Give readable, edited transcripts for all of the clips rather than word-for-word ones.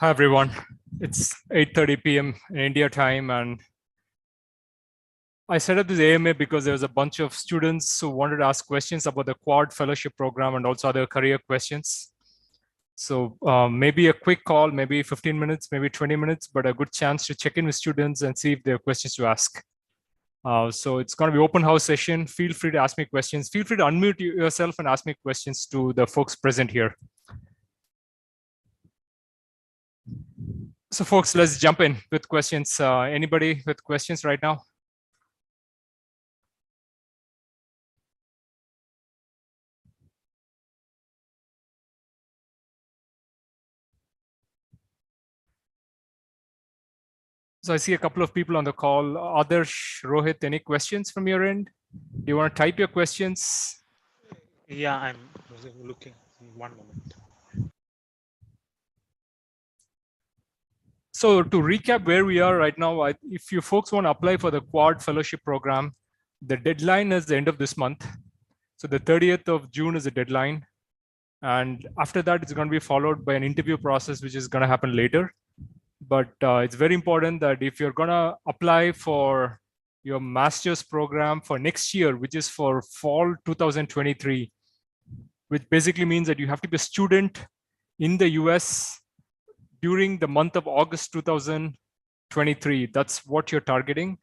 Hi, everyone. It's 8:30 p.m. in India time, and I set up this AMA because there was a bunch of students who wanted to ask questions about the Quad Fellowship Program and also other career questions. So maybe a quick call, maybe 15 minutes, maybe 20 minutes, but a good chance to check in with students and see if there are questions to ask. So it's going to be open house session. Feel free to ask me questions. Feel free to unmute yourself and ask me questions to the folks present here. So folks, let's jump in with questions. Anybody with questions right now? So I see a couple of people on the call. Adarsh, Rohit, any questions from your end? Do you want to type your questions? Yeah, I'm looking. One moment. So to recap where we are right now, if you folks want to apply for the Quad Fellowship Program, the deadline is the end of this month. So the 30th of June is the deadline. And after that, it's going to be followed by an interview process, which is going to happen later. But it's very important that if you're going to apply for your master's program for next year, which is for fall 2023, which basically means that you have to be a student in the US during the month of August 2023. That's what you're targeting.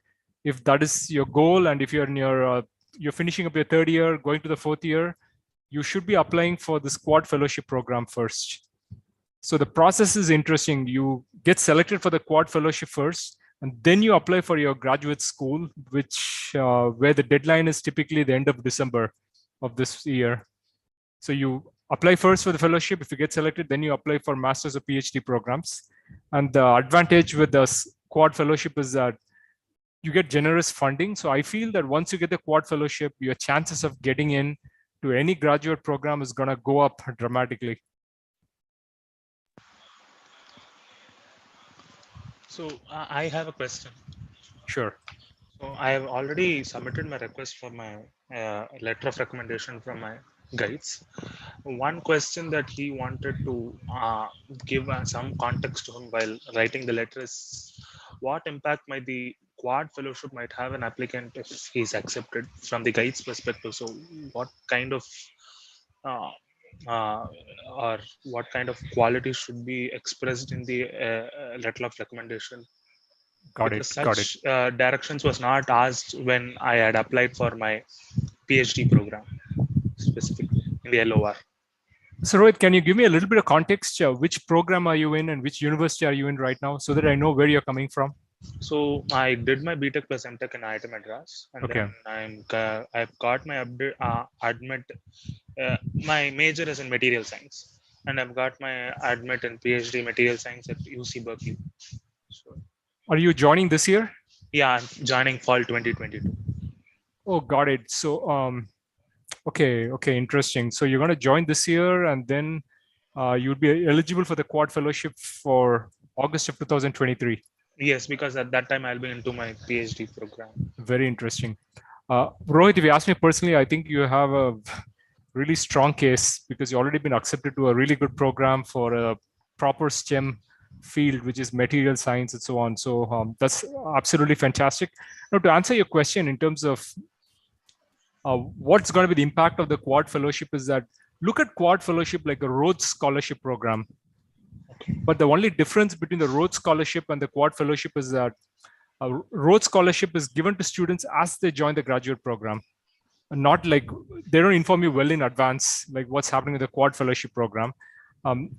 If that is your goal, and if you're in your you're finishing up your third year, going to the fourth year, you should be applying for this Quad Fellowship Program first. So the process is interesting. You get selected for the Quad Fellowship first, and then you apply for your graduate school, which where the deadline is typically the end of December of this year. So you apply first for the fellowship. If you get selected, then you apply for master's or PhD programs. And the advantage with the Quad Fellowship is that you get generous funding. So I feel that once you get the Quad Fellowship, your chances of getting in to any graduate program is going to go up dramatically. So I have a question. Sure. So I have already submitted my request for my letter of recommendation from my guides. One question that he wanted to give some context to him while writing the letter is what impact might the Quad Fellowship might have an applicant if he's accepted from the guide's perspective. So what kind of uh, uh, or what kind of quality should be expressed in the letter of recommendation, Got it. because Got it. such directions was not asked when I had applied for my PhD program specifically in the LOR. So Rohit, can you give me a little bit of context? Which program are you in and which university are you in right now so that I know where you're coming from? So I did my BTech plus MTech in IIT Madras, and then Okay. I've got my admit. My major is in material science, and I've got my admit in PhD material science at UC Berkeley. So Are you joining this year? yeah, I'm joining fall 2022. Oh, got it. So, okay, interesting. So you're going to join this year, and then you'll be eligible for the Quad Fellowship for August of 2023. Yes, because at that time I'll be into my PhD program. Very interesting. Rohit, if you ask me personally, I think you have a really strong case because you've already been accepted to a really good program for a proper STEM field, which is material science and so on. So that's absolutely fantastic. Now, to answer your question in terms of what's going to be the impact of the Quad Fellowship is that look at Quad Fellowship like a Rhodes Scholarship program. But the only difference between the Rhodes Scholarship and the Quad Fellowship is that a Rhodes Scholarship is given to students as they join the graduate program. Not like they don't inform you well in advance, like what's happening with the Quad Fellowship program.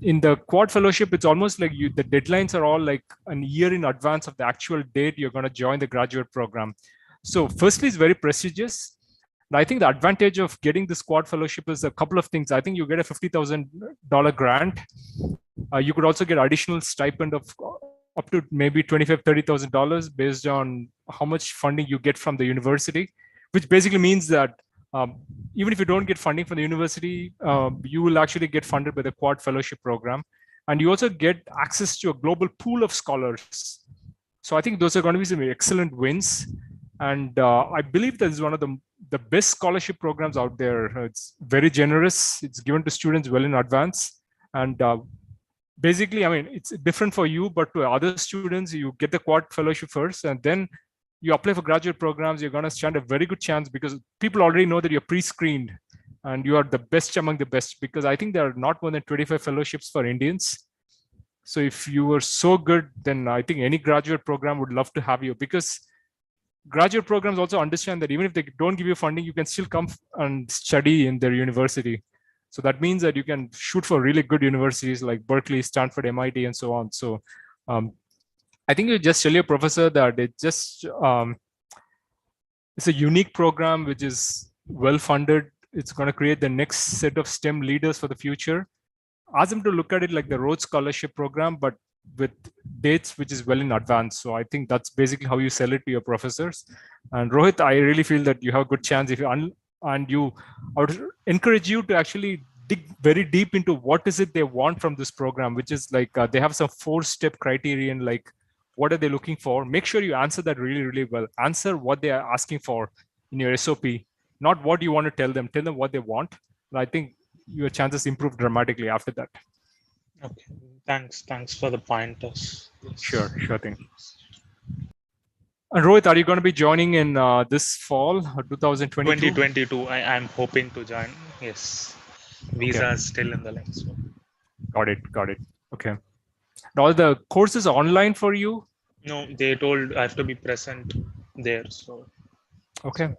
In the Quad Fellowship, it's almost like the deadlines are all like a year in advance of the actual date you're going to join the graduate program. So firstly, it's very prestigious. And I think the advantage of getting this Quad Fellowship is a couple of things. I think you get a $50,000 grant. You could also get additional stipend of up to maybe $25,000, $30,000 based on how much funding you get from the university, which basically means that even if you don't get funding from the university, you will actually get funded by the Quad Fellowship program. And you also get access to a global pool of scholars. So I think those are going to be some excellent wins. And I believe that is one of the best scholarship programs out there. It's very generous. It's given to students well in advance. And basically, I mean, it's different for you, but to other students, you get the quad fellowship first, and then you apply for graduate programs. You're going to stand a very good chance because people already know that you're pre-screened and you are the best among the best, because I think there are not more than 25 fellowships for Indians. So if you were so good, then I think any graduate program would love to have you, because graduate programs also understand that even if they don't give you funding, you can still come and study in their university. So that means that you can shoot for really good universities like Berkeley, Stanford, MIT, and so on. So I think you just tell your professor that it's a unique program which is well funded. It's going to create the next set of STEM leaders for the future. Ask them to look at it like the Rhodes Scholarship program, but with dates which is well in advance. So I think that's basically how you sell it to your professors. And Rohit, I really feel that you have a good chance if you I would encourage you to actually dig very deep into what is it they want from this program, which is like they have some 4-step criterion, like what are they looking for? Make sure you answer that really, really well. Answer what they are asking for in your SOP, not what you want to tell them. Tell them what they want. And I think your chances improve dramatically after that. Okay, thanks for the pointers. Yes. Sure thing. And Rohit, are you going to be joining in this fall, 2022? 2022, I'm hoping to join. Yes, visa Okay. is still in the line. So. Got it. Okay. And all the courses are online for you? No, they told I have to be present there. So. Okay.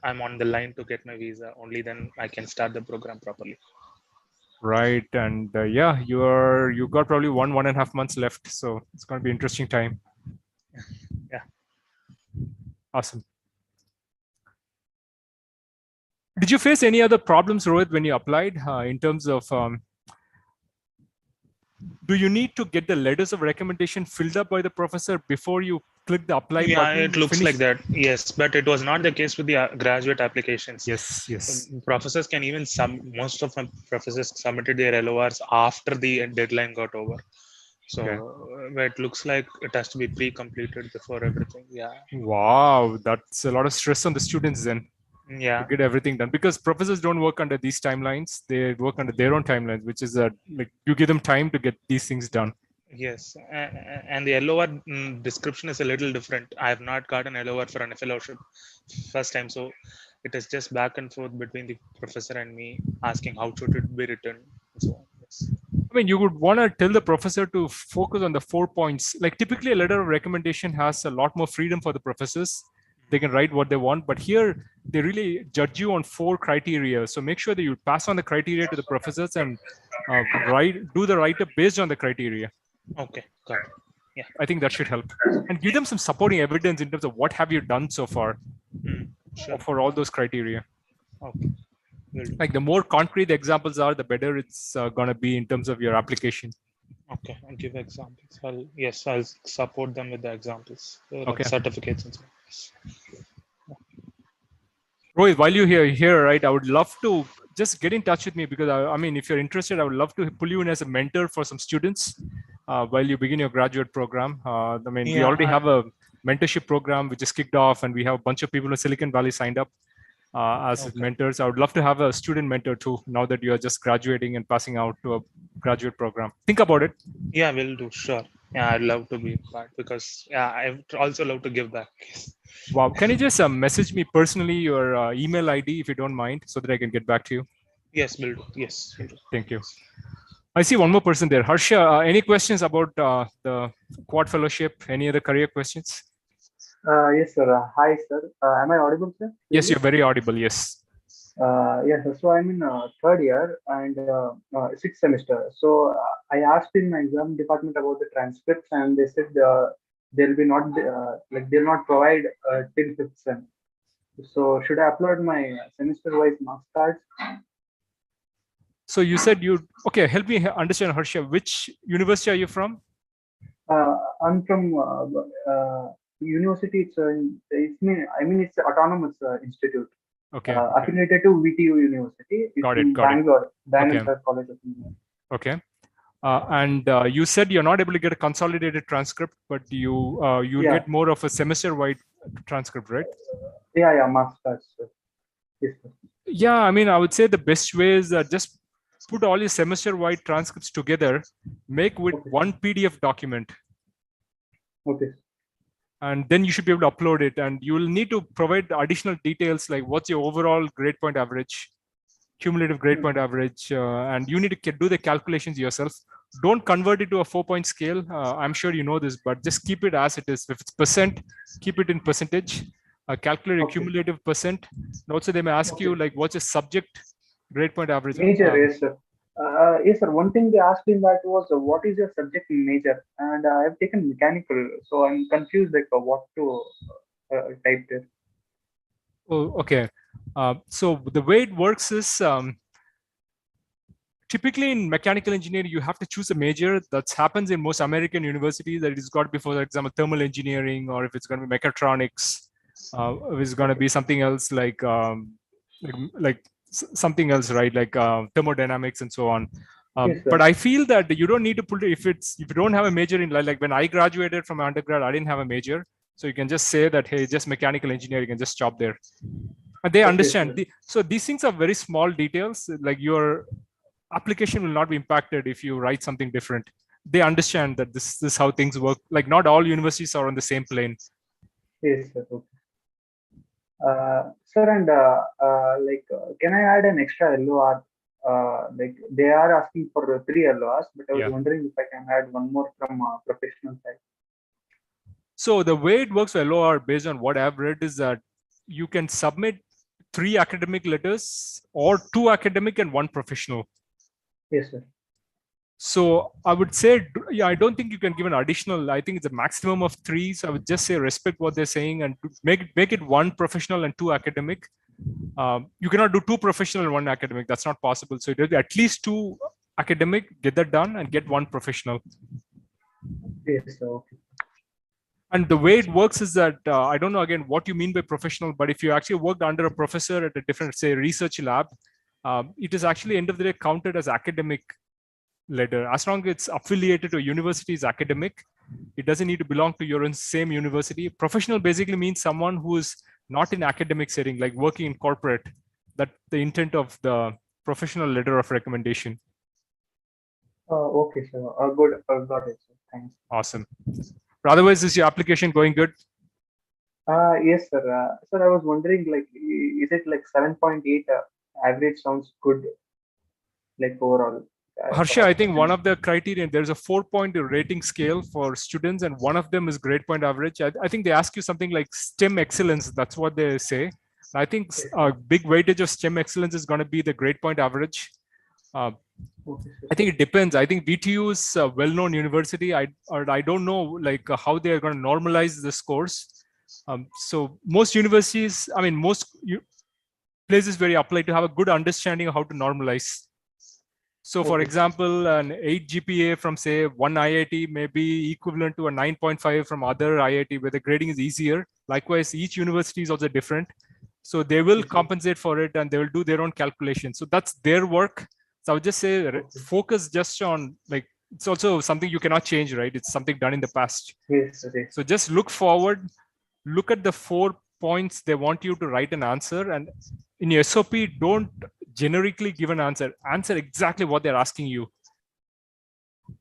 I'm on the line to get my visa. Only then I can start the program properly. Right, and yeah, you got probably 1.5 months left, so it's going to be an interesting time. Yeah. Awesome. Did you face any other problems, Rohit, when you applied in terms of do you need to get the letters of recommendation filled up by the professor before you click the apply button? Yeah, it looks like that. Yes, but it was not the case with the graduate applications. Yes. Professors can even most of my professors submitted their LORs after the deadline got over. So okay. It looks like it has to be pre-completed before everything. Yeah. Wow, that's a lot of stress on the students then. Yeah. To get everything done, because professors don't work under these timelines. They work under their own timelines, which is like you give them time to get these things done. Yes, and the LOR description is a little different. I have not got an LOR for an fellowship first time, so it is just back and forth between the professor and me, asking how should it be written. So, yes. I mean, you would want to tell the professor to focus on the 4 points. Like typically, a letter of recommendation has a lot more freedom for the professors. They can write what they want, but here they really judge you on 4 criteria. So make sure that you pass on the criteria to the professors and do the write-up based on the criteria. Okay, got it. Yeah, I think that should help, and give them some supporting evidence in terms of what have you done so far sure. for all those criteria. Okay. Like the more concrete the examples are, the better it's going to be in terms of your application. Okay, I'll give examples. I'll support them with the examples, okay. Like certificates and so on. Rohit, while you're here, right, I would love to just get in touch with me, because I mean, if you're interested, I would love to pull you in as a mentor for some students while you begin your graduate program. I mean, we already have a mentorship program which is kicked off, and we have a bunch of people in Silicon Valley signed up as mentors. I would love to have a student mentor too, now that you are just graduating and passing out to a graduate program. Think about it. Yeah, we'll do. Sure. Yeah, I'd love to be part, because I also love to give back. Wow. Can you just message me personally your email ID if you don't mind, so that I can get back to you? Yes, we'll do. Yes. We'll do. Thank you. I see one more person there. Harsha, any questions about the Quad Fellowship? Any other career questions? Yes, sir. Hi, sir. Am I audible, sir? Yes, you're very audible. Yes. Yes, sir. So I'm in third year and sixth semester. So I asked in my exam department about the transcripts, and they said they'll be not they'll not provide till fifth sem. So should I upload my semester-wise marks cards? So you said okay. Help me understand, Harsha. Which university are you from? I'm from university. It's autonomous institute. Okay. Affiliated to VTU University. It's in Bangalore. Bangalore College of Engineering. Okay. And you said you're not able to get a consolidated transcript, but you get more of a semester-wide transcript, right? Yeah, marks cards. Yes, sir. Yeah, I mean, I would say the best way is just put all your semester-wide transcripts together, make with one PDF document. Okay. And then you should be able to upload it. And you will need to provide additional details like what's your overall grade point average, cumulative grade point average, and you need to do the calculations yourself. Don't convert it to a 4-point scale. I'm sure you know this, but just keep it as it is. If it's percent, keep it in percentage. Calculate a cumulative percent. And also, they may ask you like, what's your subject grade point average? Major, yes, sir. Yes, sir. One thing they asked in that was, what is your subject in major? And I have taken mechanical, so I'm confused like what to type there. Oh, okay. So the way it works is typically in mechanical engineering, you have to choose a major. That happens in most American universities. That it's got to be, for example, thermal engineering, or if it's going to be mechatronics, if it's going to be something else like something else, right? Like thermodynamics and so on. Yes, but I feel that you don't need to put it if you don't have a major in like when I graduated from undergrad, I didn't have a major. So you can just say that, hey, just mechanical engineering and just stop there. And they understand. So these things are very small details. Like your application will not be impacted if you write something different. They understand that this is how things work. Like not all universities are on the same plane. Yes, sir. Okay. Sir, and can I add an extra LOR? Like they are asking for 3 LORs, but I was wondering if I can add one more from professional side. So the way it works for LOR, based on what I've read, is that you can submit 3 academic letters or 2 academic and 1 professional. Yes, sir. So I would say, yeah, I don't think you can give an additional. I think it's a maximum of 3. So I would just say respect what they're saying and make it 1 professional and 2 academic. You cannot do 2 professional and 1 academic. That's not possible. So it will be at least 2 academic, get that done, and get 1 professional. Yes, sir. Okay. And the way it works is that, I don't know, again, what you mean by professional, but if you actually worked under a professor at a different, say, research lab, it is actually end of the day counted as academic letter. As long as it's affiliated to a university's academic, it doesn't need to belong to your own same university. Professional basically means someone who is not in academic setting, like working in corporate. That's the intent of the professional letter of recommendation. Okay, sir. Good. Got it, sir. Thanks. Awesome. But otherwise, is your application going good? Yes, sir. Sir, I was wondering, like, is it like 7.8 average sounds good, like overall? Harsha, I think one of the criteria, there's a 4-point rating scale for students, and one of them is grade point average. I think they ask you something like STEM excellence. That's what they say. I think a big weightage of STEM excellence is going to be the grade point average. I think it depends. I think VTU is a well-known university. I don't know like how they are going to normalize the scores. So most universities, I mean, most places where you apply to have a good understanding of how to normalize. So for example, an 8 GPA from say one IIT may be equivalent to a 9.5 from other IIT where the grading is easier. Likewise, each university is also different. So they will compensate for it and they will do their own calculation. So that's their work. So I would just say focus just on like, it's also something you cannot change, right? It's something done in the past. Yes. So just look forward, look at the 4 points they want you to write an answer, and in your SOP, don't generically give an answer. Answer exactly what they're asking you.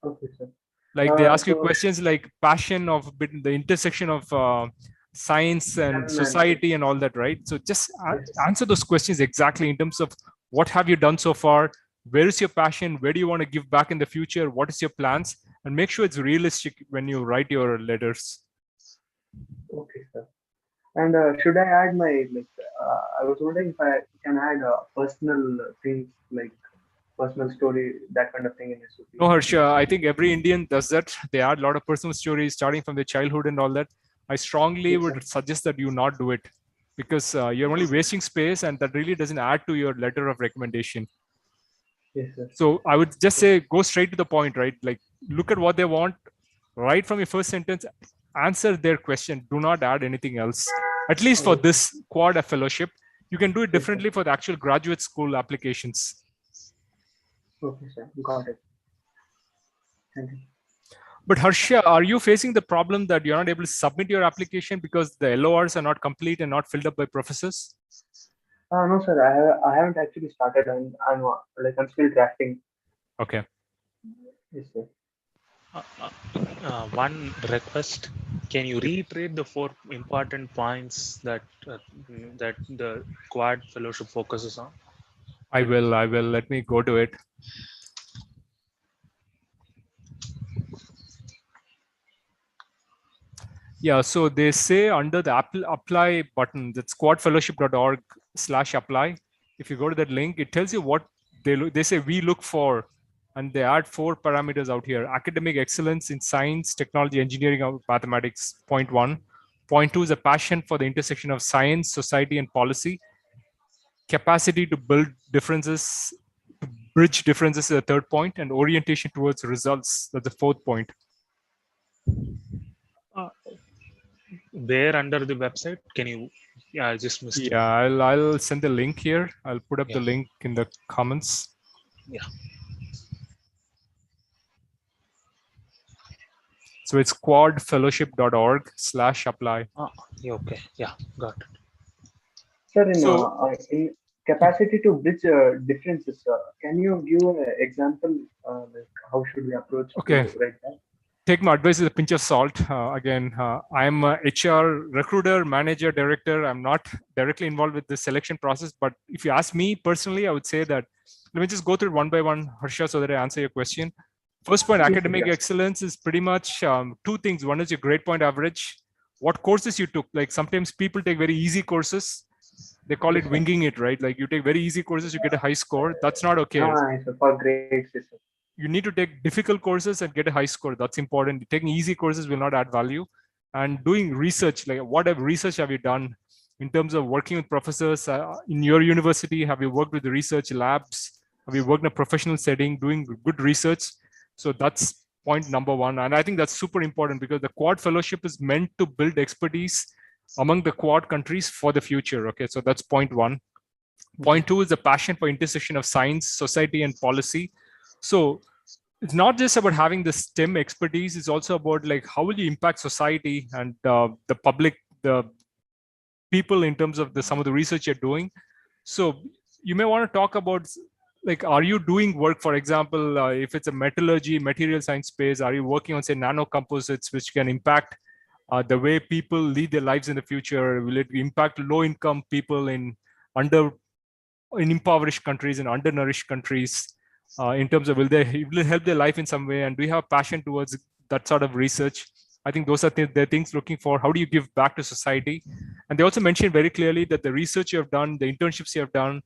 Okay, sir. Like they ask you questions like passion of the intersection of science and society and all that, right? So just answer those questions exactly in terms of what have you done so far? Where is your passion? Where do you want to give back in the future? What is your plans? And make sure it's realistic when you write your letters. Okay, sir. And should I add my, like, I was wondering if I can add personal things like personal story, that kind of thing in SOP. No, Harsha, I think every Indian does that. They add a lot of personal stories starting from their childhood and all that. I strongly would suggest that you not do it because you're only wasting space and that really doesn't add to your letter of recommendation. Yes, sir. So I would just say, go straight to the point, right? Like look at what they want, right from your first sentence, answer their question. Do not add anything else. At least for this quad fellowship, you can do it differently for the actual graduate school applications. Okay, sir. Got it. Thank you. But Harsha, are you facing the problem that you're not able to submit your application because the LORs are not complete and not filled up by professors? No, sir. I haven't actually started. I'm still drafting. Okay. Yes, sir. One request: can you reiterate the 4 important points that the Quad Fellowship focuses on? I will. Let me go to it. Yeah, so they say under the apply button, that's quadfellowship.org/apply. If you go to that link, it tells you what they say we look for, and they add 4 parameters out here: academic excellence in science, technology, engineering, or mathematics. Point 1. Point 2 is a passion for the intersection of science, society, and policy. Capacity to build differences, to bridge differences is the 3rd point, and orientation towards results. That's the 4th point. Where under the website? Can you? Yeah, I just missed it. Yeah, I'll send the link here. I'll put up Yeah. the link in the comments. Yeah. So it's quadfellowship.org/apply. Yeah, okay. Yeah, got it. Sir, So in capacity to bridge differences, can you give an example? Like how should we approach okay, to write that? take my advice with a pinch of salt. Again, I'm a HR recruiter, manager, director. I'm not directly involved with the selection process, but if you ask me personally, I would say that let me just go through it one by one, Harsha, so that I answer your question. First point, Yes, academic yes. excellence is pretty much 2 things. One is your grade point average, what courses you took. Like sometimes people take very easy courses. They call Yes, it sir. winging it, right? Like you take very easy courses, you get a high score. That's not okay. Yes, sir. For grades, yes, sir. You need to take difficult courses and get a high score. That's important. Taking easy courses will not add value. And doing research, like what research have you done in terms of working with professors in your university? Have you worked with the research labs? Have you worked in a professional setting doing good research? So that's point number 1. And I think that's super important because the Quad Fellowship is meant to build expertise among the Quad countries for the future. Okay, so that's point 1. Point 2 is the passion for intersection of science, society, and policy. So it's not just about having the STEM expertise. It's also about like how will you impact society and the public, the people in terms of some of the research you're doing. So you may want to talk about like, are you doing work, for example, if it's a metallurgy, material science space, are you working on say nano composites, which can impact the way people lead their lives in the future? Will it impact low income people in impoverished countries and undernourished countries, in terms of will it help their life in some way, and do you have passion towards that sort of research? I think those are the things looking for. How do you give back to society? And they also mentioned very clearly that the research you have done, the internships you have done,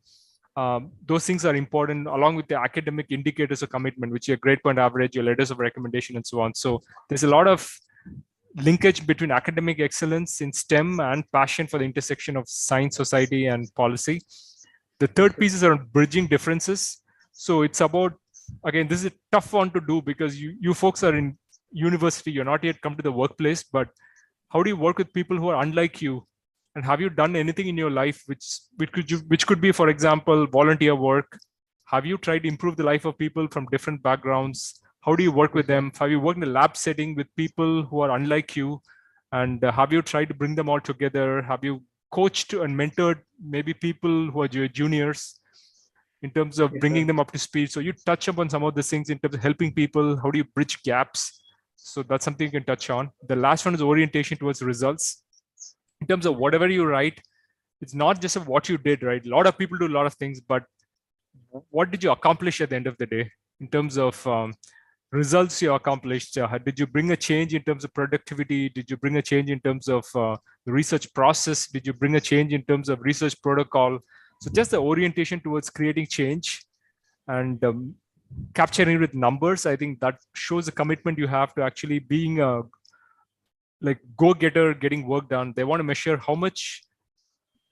those things are important, along with the academic indicators of commitment, which are your grade point average, your letters of recommendation, and so on. So there's a lot of linkage between academic excellence in STEM and passion for the intersection of science, society, and policy. The third piece is around bridging differences. So it's about, again, this is a tough one to do because you folks are in university, you're not yet come to the workplace, but how do you work with people who are unlike you? And have you done anything in your life which could be, for example, volunteer work? Have you tried to improve the life of people from different backgrounds? How do you work with them? Have you worked in a lab setting with people who are unlike you? And have you tried to bring them all together? Have you coached and mentored maybe people who are your juniors in terms of Yes, bringing sir. them up to speed? So you touch upon some of these things in terms of helping people. How do you bridge gaps? So that's something you can touch on. The last one is orientation towards results. In terms of whatever you write, it's not just of what you did, right? A lot of people do a lot of things, but what did you accomplish at the end of the day in terms of results you accomplished? Did you bring a change in terms of productivity? Did you bring a change in terms of the research process? Did you bring a change in terms of research protocol? So just the orientation towards creating change and capturing it with numbers, I think that shows the commitment you have to actually being a like go-getter, getting work done. They want to measure how much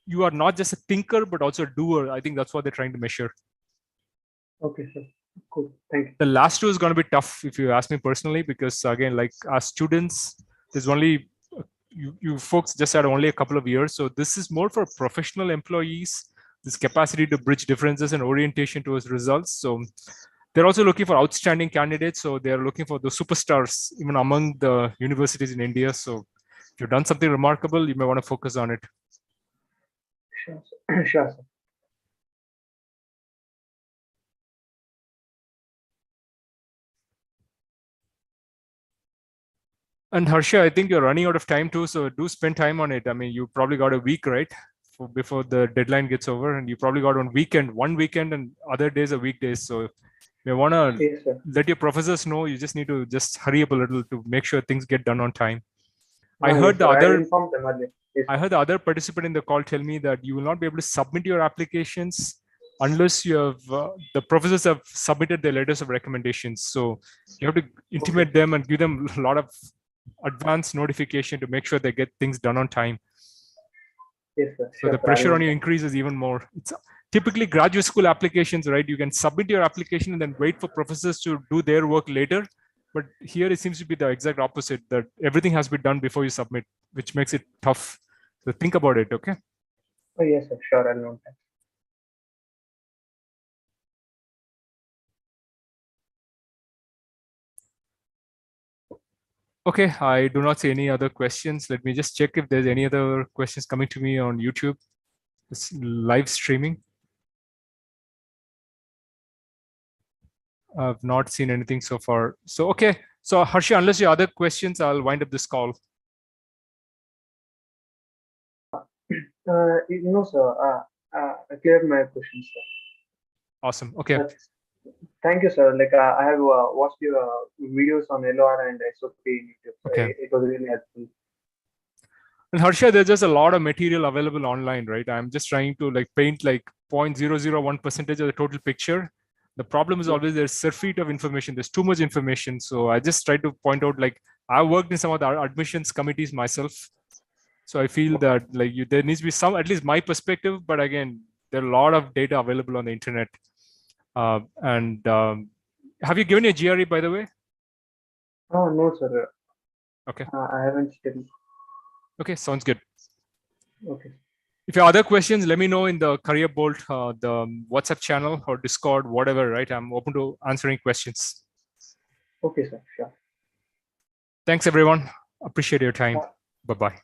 you are not just a thinker, but also a doer. I think that's what they're trying to measure. Okay, sir. Cool. Thank you. The last 2 is going to be tough if you ask me personally, because again, like as students, there's only you folks just had only a couple of years. So this is more for professional employees, this capacity to bridge differences and orientation towards results. So they're also looking for outstanding candidates. So they're looking for the superstars even among the universities in India. So if you've done something remarkable, you may want to focus on it. Sure, sir. Sure, sir. And Harsha, I think you're running out of time too, so do spend time on it. I mean, you probably got a week, right, before the deadline gets over, and you probably got one weekend, and other days are weekdays. So you want to Yes, sir. let your professors know. You just need to just hurry up a little to make sure things get done on time. I Yes, heard the sir. I other informed them earlier. Yes, I sir. heard the other participant in the call tell me that you will not be able to submit your applications unless you have the professors have submitted their letters of recommendations. So you have to intimate Okay. them and give them a lot of advance notification to make sure they get things done on time. Yes, sir. So Sure, the sir. I'll pressure on note you that. increases even more. It's typically graduate school applications, right? You can submit your application and then wait for professors to do their work later. But here it seems to be the exact opposite, that everything has to be done before you submit, which makes it tough. So think about it, okay? Oh, yes, sir. Sure, I'll note that. Okay, I do not see any other questions. Let me just check if there's any other questions coming to me on YouTube. It's live streaming. I've not seen anything so far. So, okay. So Harsha, unless you have other questions, I'll wind up this call. No, sir. I cleared my questions, sir. Awesome. Okay. Thank you, sir. Like I have watched your videos on LOR and SOP in YouTube. So Okay. it was really helpful. And Harsha, there's just a lot of material available online, right? I'm just trying to like paint like 0.001% of the total picture. The problem is always there's surfeit of information. There's too much information. So I just try to point out, like, I worked in some of the admissions committees myself. So I feel that like there needs to be some, at least my perspective, but again, there are a lot of data available on the internet. Have you given your GRE, by the way? Oh, no, sir. Okay. I haven't studied. Okay, sounds good. Okay. If you have other questions, let me know in the Careerbolt, the WhatsApp channel or Discord, whatever, right? I'm open to answering questions. Okay, sir. Sure. Thanks, everyone. Appreciate your time. Bye-bye.